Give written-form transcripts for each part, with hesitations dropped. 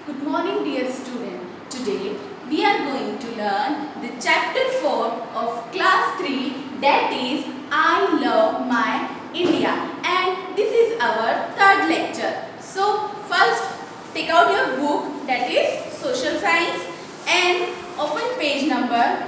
Good morning dear student. Today we are going to learn the chapter 4 of class 3, that is I love my India, and this is our third lecture. So first take out your book, that is social science, and open page number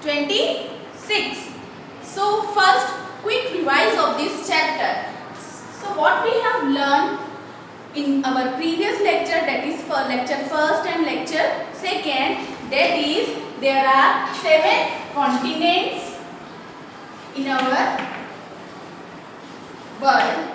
26. So first quick revise of this chapter. So what we have learned in our previous lecture, that is for lecture first and lecture second, that is there are 7 continents in our world,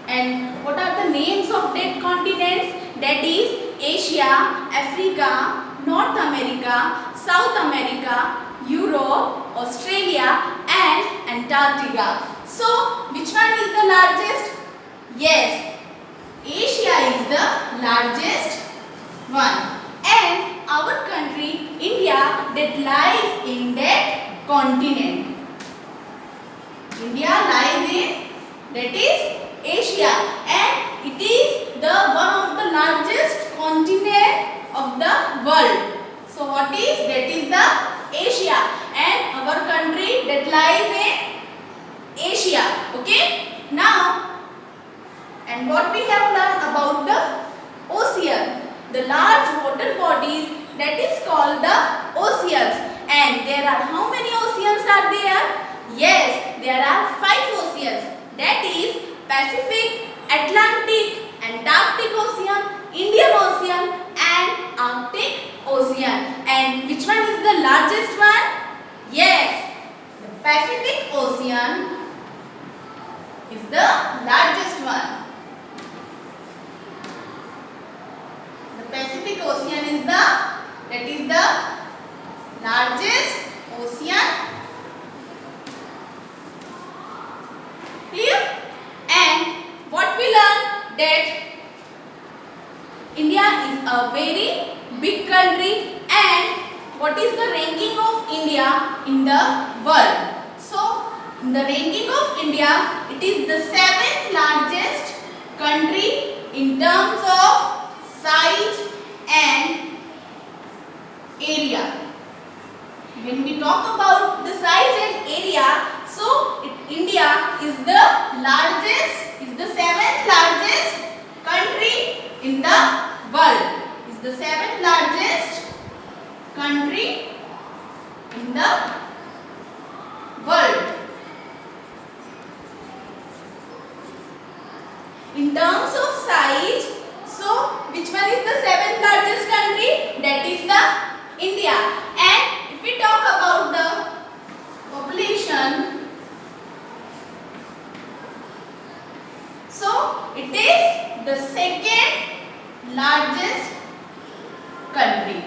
and what are the names of that continents? That is Asia, Africa, North America, South America, Europe, Australia and Antarctica. So which one is the largest? Yes, Asia is the largest one, and our country India that lies in that continent. India lies in, that is Asia, and it is the one of the largest continent of the world. So what is that? Is the Asia, and our country that lies in Asia. Okay. Now, and what we have learned about the ocean, the large water bodies, that is called the oceans. And there are how many oceans are there? Yes, there are 5 oceans. That is Pacific, Atlantic, Antarctic Ocean, Indian Ocean and Arctic Ocean. And which one is the largest one? Yes, the Pacific Ocean is the largest one. Pacific Ocean is the largest ocean. Clear? And what we learn, that India is a very big country, and what is the ranking of India in the world? So in the ranking of India, it is the 7th largest country in terms of size and area. When we talk about the size and area, so India is the largest, is the 7th largest country in the world. Is the 7th largest country in the world. In terms of size, so which one is the 7th largest country? That is the India. And if we talk about the population, so it is the 2nd largest country.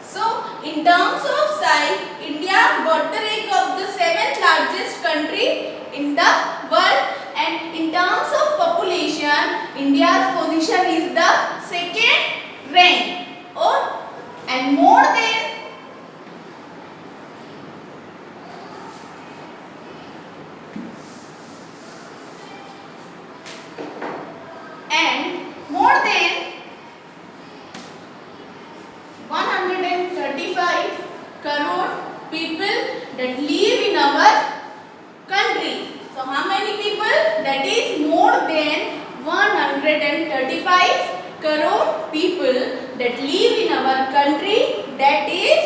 So in terms of size, India got the rank of the 7th largest country in the world, and in terms of population, India's position is the 2nd rank, and more than more than 135 crore people that live in our country. So how many people? That is more than 135 crore people that live in our country, that is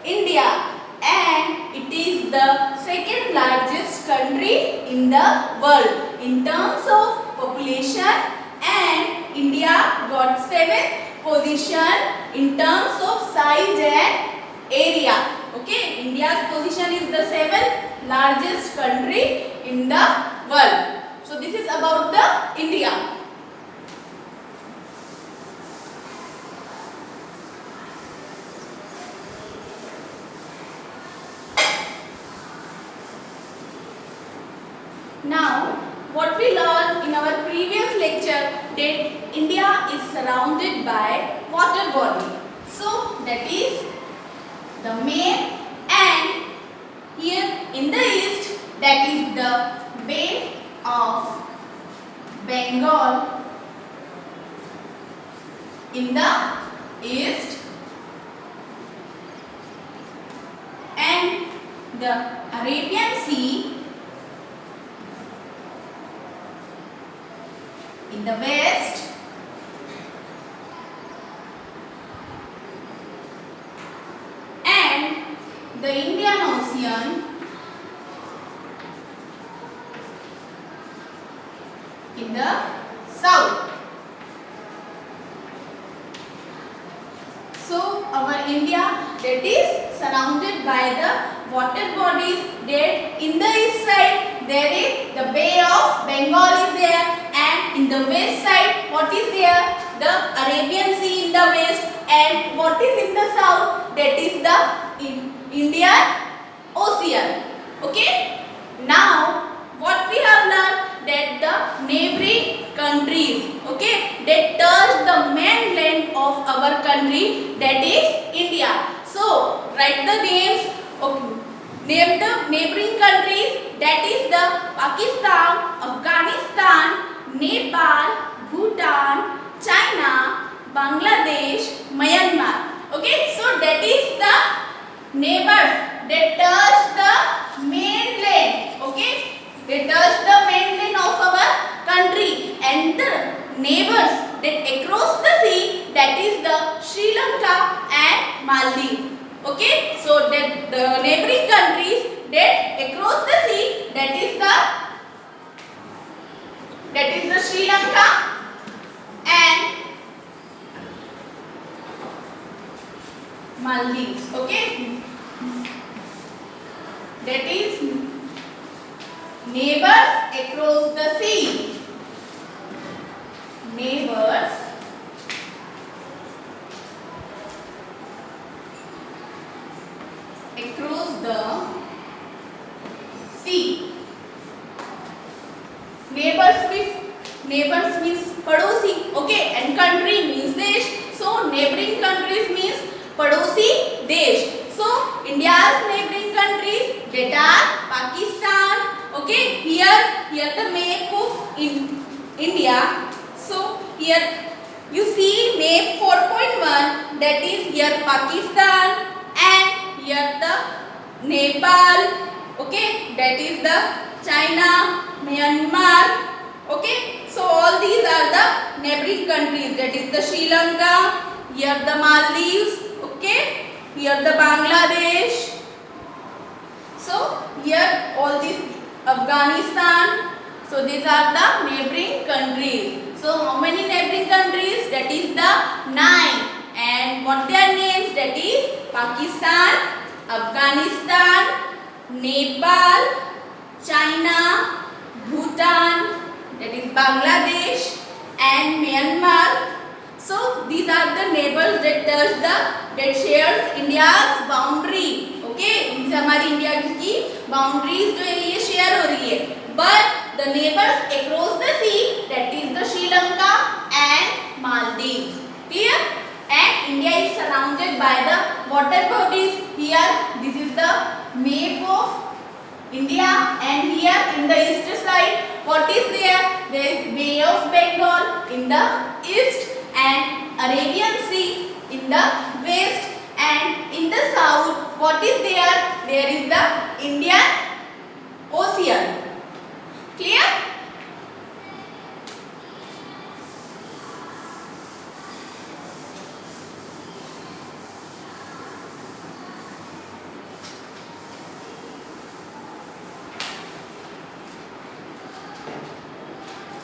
India, and it is the 2nd largest country in the world in terms of population, and India got 7th position in terms of size and area. Okay, India's position is the 7th largest country in the world. So this is about the India. Now, what we learned in our previous lecture, that India is surrounded by water body. So that is the main, and here in the east that is the Bay of Bengal in the east and the Arabian Sea in the west and the Indian Ocean in the south. So our India that is surrounded by the water bodies. That in the east side there is the Bay of Bengal is there, and in the west side what is there? The Arabian Sea in the west, and what is in the south? That is the Indian Ocean. Okay. Now what we have learned, that the neighboring countries, okay, that touch the mainland of our country, that is India. So write the names. Okay. Name the neighboring countries, that is the Pakistan, Afghanistan, Nepal, Bhutan, China, Bangladesh, Myanmar. Okay, so that is the neighbors that touch the mainland. Okay, they touch the mainland of our country, and the neighbors that across the sea, that is the Sri Lanka and Maldives. Okay, so that the neighboring countries that across the sea, that is the Sri Lanka and Maldives. Okay, that is neighbors across the sea. Neighbors across the sea. Neighbors means padosi. Okay, and country means desh. So neighboring countries means padosi desh. So India's neighboring countries that are Pakistan. Okay, here the map of India. So here you see map 4.1, that is here Pakistan, and here the Nepal. Okay, that is the China, Myanmar. Okay, so all these are the neighboring countries, that is the Sri Lanka, here the Maldives. Okay, here the Bangladesh. So here all these Afghanistan. So these are the neighboring countries. So how many neighboring countries? That is the 9. And what their names? That is Pakistan, Afghanistan, Nepal, China, Bhutan, that is Bangladesh, and Myanmar. So these are the neighbors that touch that shares India's boundary. Okay, इनसे हमारी India की boundaries जो है ये share हो रही है. But the neighbors across the sea, that is the Sri Lanka and Maldives. Clear? And India is surrounded by the water bodies. Here this is the map of India, and here in the east side what is there? There is Bay of Bengal in the east and Arabian Sea in the west, and in the south what is there? There is the Indian Ocean. Clear?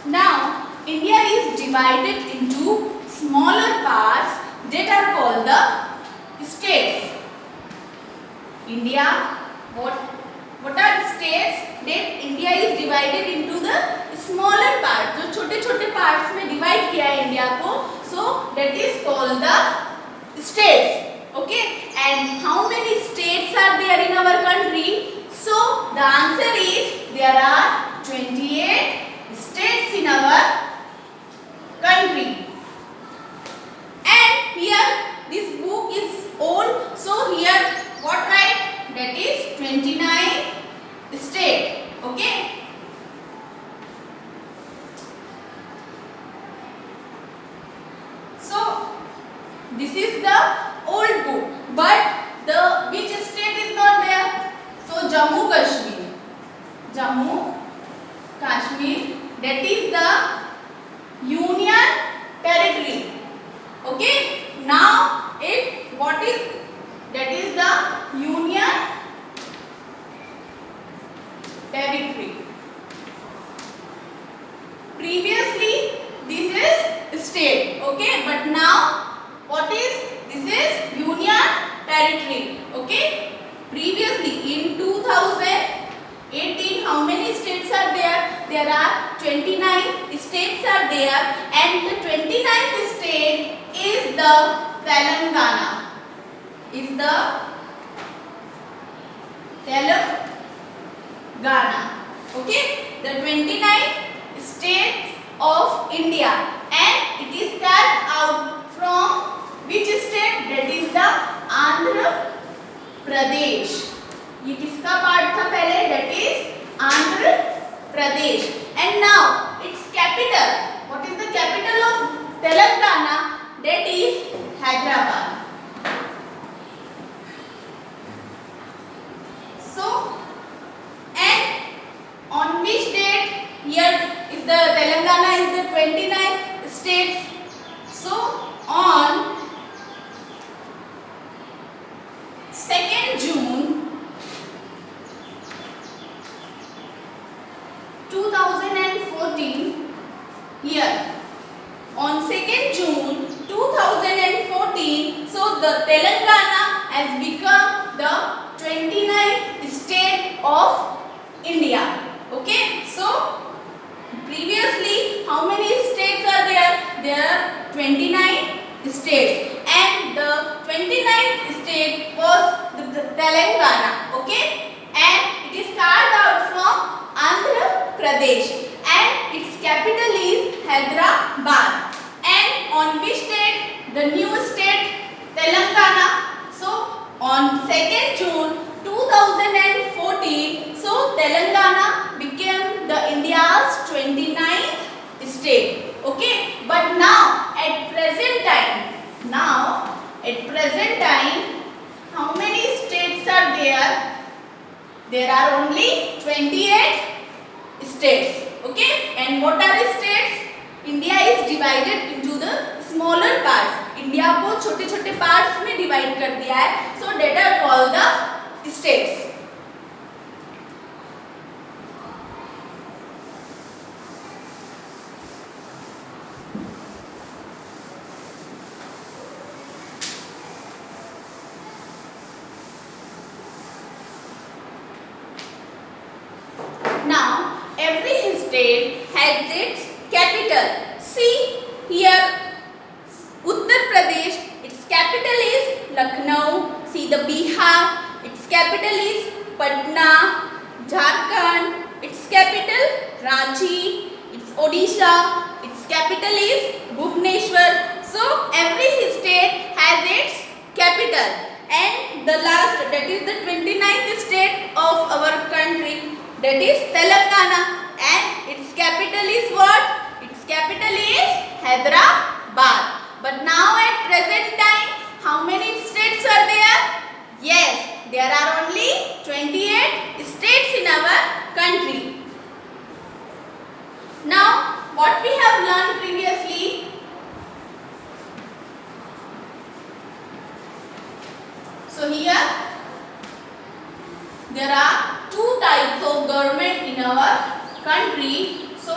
Now India is divided into smaller parts that are called the states. India, what are states? That India is divided into the smaller parts. जो छोटे-छोटे parts में divide किया है India को, so that is called the states. Okay, and how many states are there in our country? So the answer is there are 28 states in our country. And here this book is old, so here what write? That is 29 states. Okay. So this is the old book, but the which state is not there? So Jammu Kashmir. Jammu Kashmir, that is the union territory. Okay. Now what is that is the union territory. Previously this is state. Okay, but now what is this is union territory. Okay. Previously in 2018, how many states are there? There are 29 states are there, and the 29th state is the Telangana. Is the Telangana. Okay, the 29 states of India, and it is carved out from which state? That is the Andhra Pradesh. ये किसका part था पहले? That is Andhra Pradesh. And now its capital. What is the capital of Telangana? That is Hyderabad. So, and on which date? Here if the Telangana is the 29th states. So on 2nd June 2014, here on 2nd June 2014, so the Telangana has become the 29th state of India. Okay, so previously how many states are there? There are 29 states, and the 29th state was the Telangana. Okay, and it is carved out from Andhra Pradesh, and its capital is Hyderabad. And on which date? The new state Telangana. So on 2nd June 2014, so Telangana became the India's 29th state. Okay, but now at present time, how many states are there? There are only 28 states. Okay, and what are the states? India is divided into the smaller parts. India को छोटे-छोटे parts में divide कर दिया है. So that are called the states. Now every state has its capital. See here, Uttar Pradesh, its capital is Lucknow. See the Bihar, its capital is Patna. Jharkhand, its capital Ranchi. Its Odisha, its capital is Bhubaneswar. So every state has its capital. And the last, that is the 29th state of our country, that is Telangana, and its capital is what? Its capital is Hyderabad. But now at present time, how many states are there? Yes, there are only 28 states in our country. Now, what we have learned previously? So here, there are two types of government in our country. So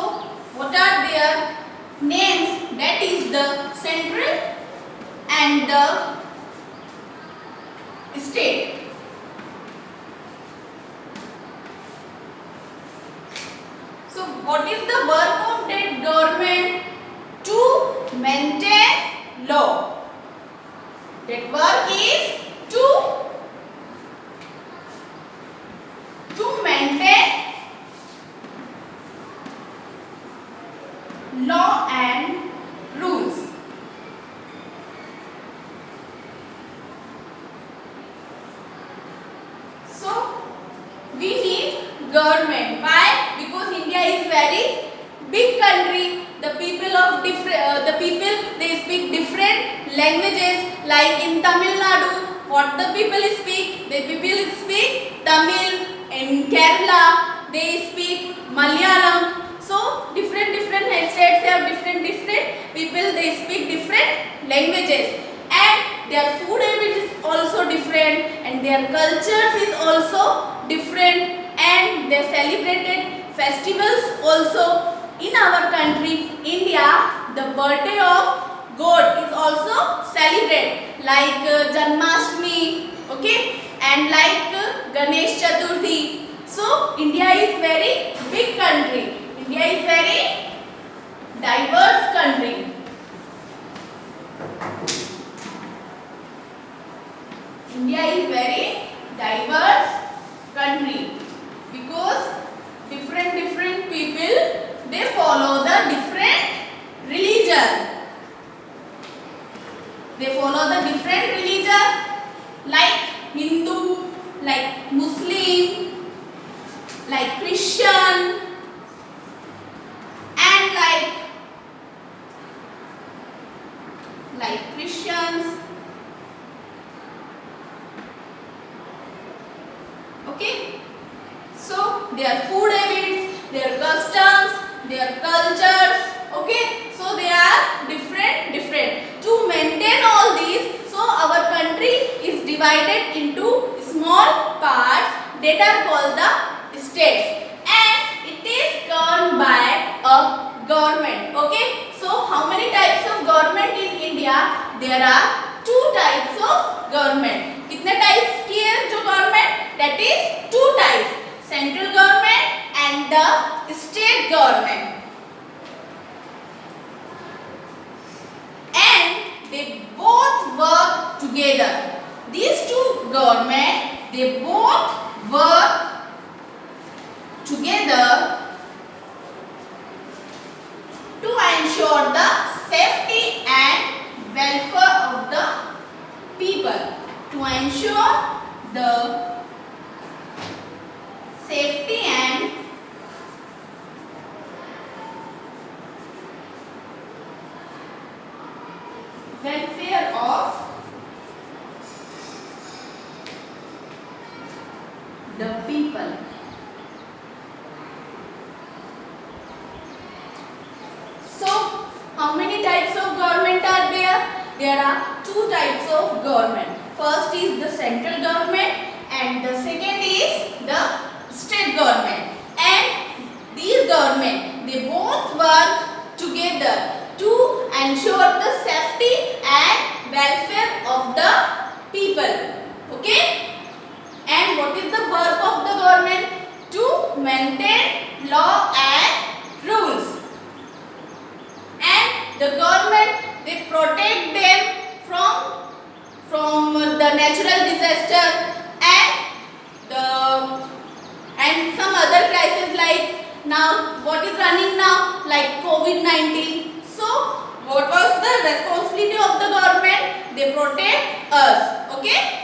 what are their names? That is the central and the state. So what is the work of that government? To maintain law. That work is to maintain law and rules. So we need government. Why? Because India is very big country. The people of the people they speak different languages. Like in Tamil Nadu, what the people speak? The people speak Tamil. In Kerala, they speak Malayalam. So different states have different people. They speak different languages, and their food habits is also different, and their cultures is also different, and their celebrated festivals also. In our country, India, the birthday of God is also celebrated, like Janmashtami, okay, and like Ganesh Chaturthi. So India is very big country. India is very diverse country. India is very diverse country because different people they follow the different religion. They follow the different religion like Hindu, like Muslim, like Christian, and like Christians. Okay, so their food habits, their customs, their cultures, okay, so they are different. To maintain all these, so our country is divided into small parts that are called the states, and it is governed by a government. Okay, so how many types of government in India? There are two types of government. कितने types की है जो government? That is two types, central government and the state government. And they both work together. These two government, they both work together to ensure the safety and welfare of the people. To ensure the safety and welfare of the people. So, how many types of government are there? There are two types of government. First is the central government and the second is the state government. And these government, they both work together to ensure the safety and welfare of the people. Okay? And what is the work of the government? To maintain law and rules. And the government, they protect them from the natural disaster and some other crisis, like now what is running now, like COVID-19. So what was the responsibility of the government? They protect us. Okay.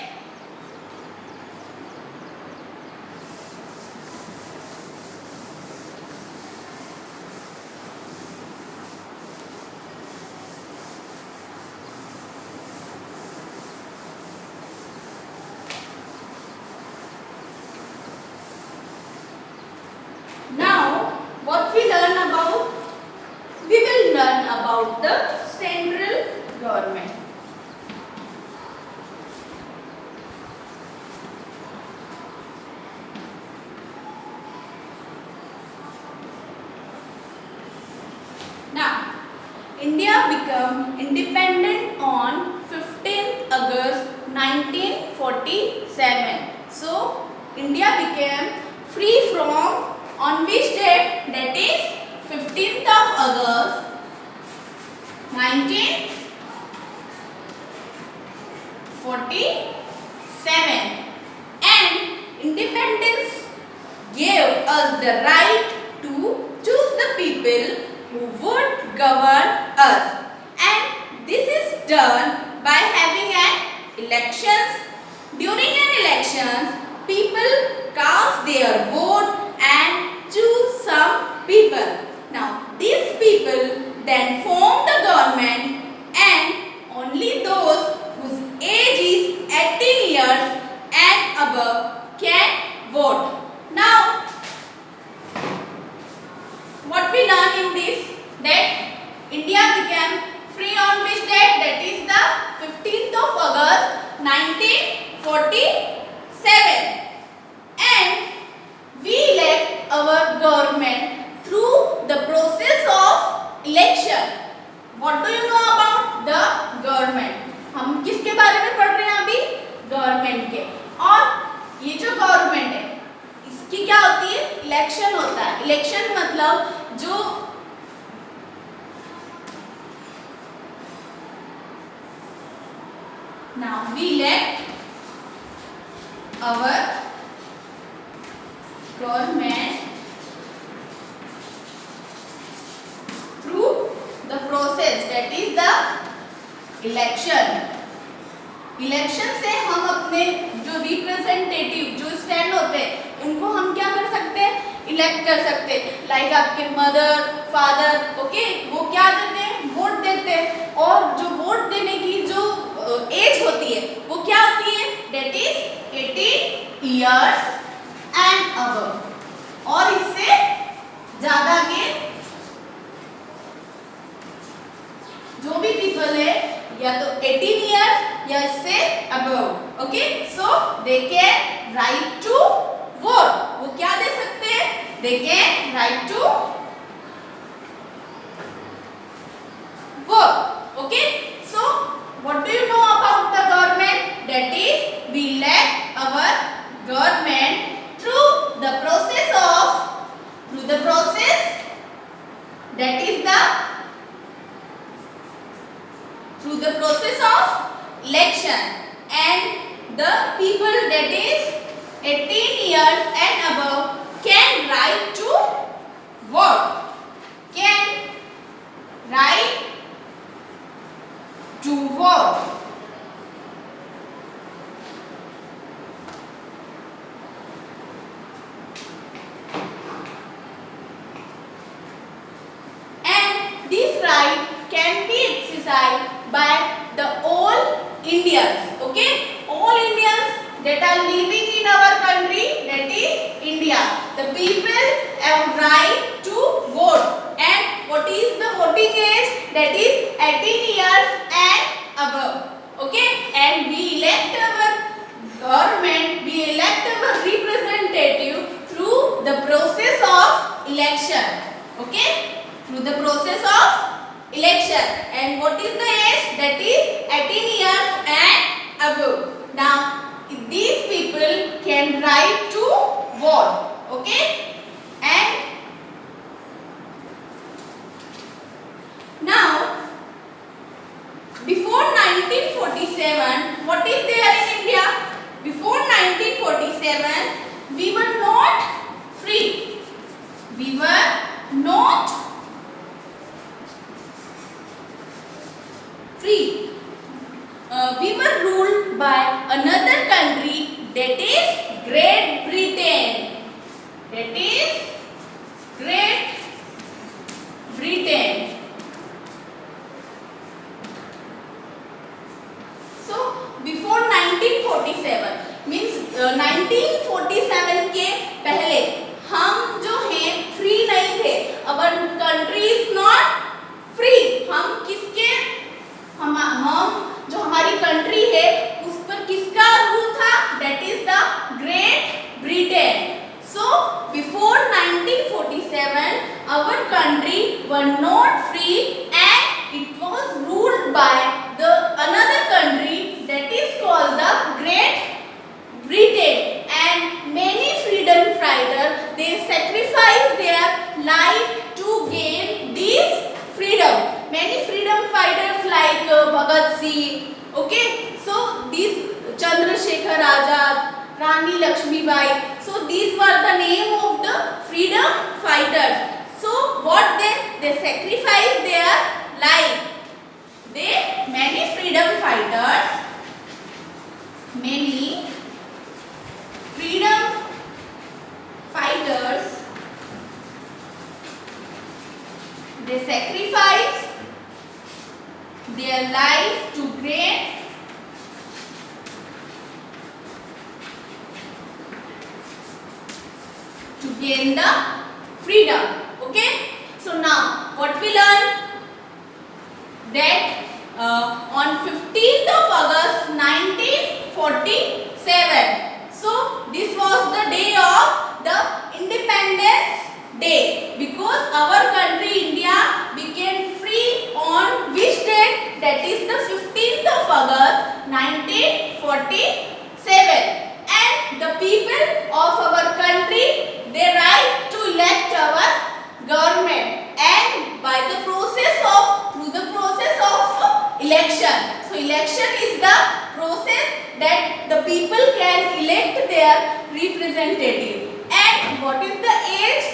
What we learn about? We will learn about the central government. Now, India became independent on 15th August 1947. So, India became free from on which date? That is 15th of August 1947. And independence gave us the right to choose the people who would govern us. And this is done by having an elections. During an elections, people cast their vote can vote. Now, what we learn in this, that India became free on which date? That is the 15th of August 1947, and we elect our government through the process of election. What do you know about the government? हम किसके बारे में पढ़ रहे हैं अभी? Government के। और ये जो गवर्नमेंट है इसकी क्या होती है? इलेक्शन होता है। इलेक्शन मतलब जो now we elect our government through the process, that is the election. Election से हम अपने जो रिप्रेजेंटेटिव जो स्टैंड होते हैं उनको हम क्या कर सकते हैं? इलेक्ट कर सकते हैं। लाइक आपके मदर फादर, ओके, वो क्या देते हैं? वोट देते हैं। और जो वोट देने की जो एज होती है वो क्या होती है? That is 18 years and above. और इससे ज्यादा के जो भी पीपल है या तो 18 इयर्स या इससे above, okay, so they can right to vote. वो क्या दे सकते हैं? They can right to vote, okay. So what do you know about the government? That is, we elect our government through the process that is through the process of election, and the people that is 18 years and above can right to vote, can right to vote. And this right can be exercised by the all Indians, okay, all Indians that are living in our country, that is India. The people have right to vote. And what is the voting age? That is 18 years and above, okay. And we elect our government, we elect our representative through the process of election, okay, through the process of election. And what is the age? That is 18 years and above. Now these people can right to vote, okay. And now before 1947, what is there in India? Before 1947 we were not free, we were not free. We were ruled by another country, that is Great Britain, that is Great Britain. So before 1947 means 1947 के पहले हम जो हैं free नहीं थे। Our country is not free. हम किसके हम जो हमारी कंट्री है उस पर किसका रूल था? That is the Great Britain. So before 1947 our country were not free and it was ruled by the another country, that is called the Great Britain. And many freedom fighters, they sacrificed their life to gain this freedom. Many freedom fighters like Bhagat Singh, okay, so these Chandrasekhar Azad, Rani Lakshmibai, so these were the name of the freedom fighters. So what they sacrificed their life. Many freedom fighters, they sacrificed their life to gain gain the freedom. Okay. So now what we learn? That on 15th of August 1947. So this was the day of the Independence Day, because our country India became free on which date? That is the 15th of August 1947. And the people of our country, they right to elect our government, and by the process of election. So election is the process that the people can elect their representative. And what is the age?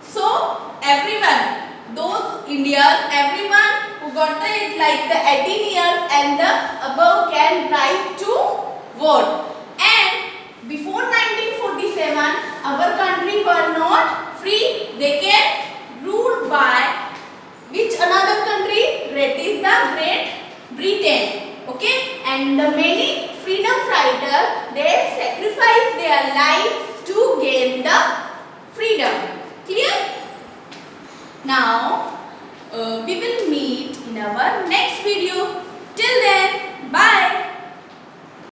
So everyone, those Indians, everyone who got the age like the 18 years and the above can right to vote. And before 1947, our country were not free. They can ruled by which another country? That is the Great Britain. Okay, and the many freedom fighters, they sacrificed their life to gain the freedom. Clear? Now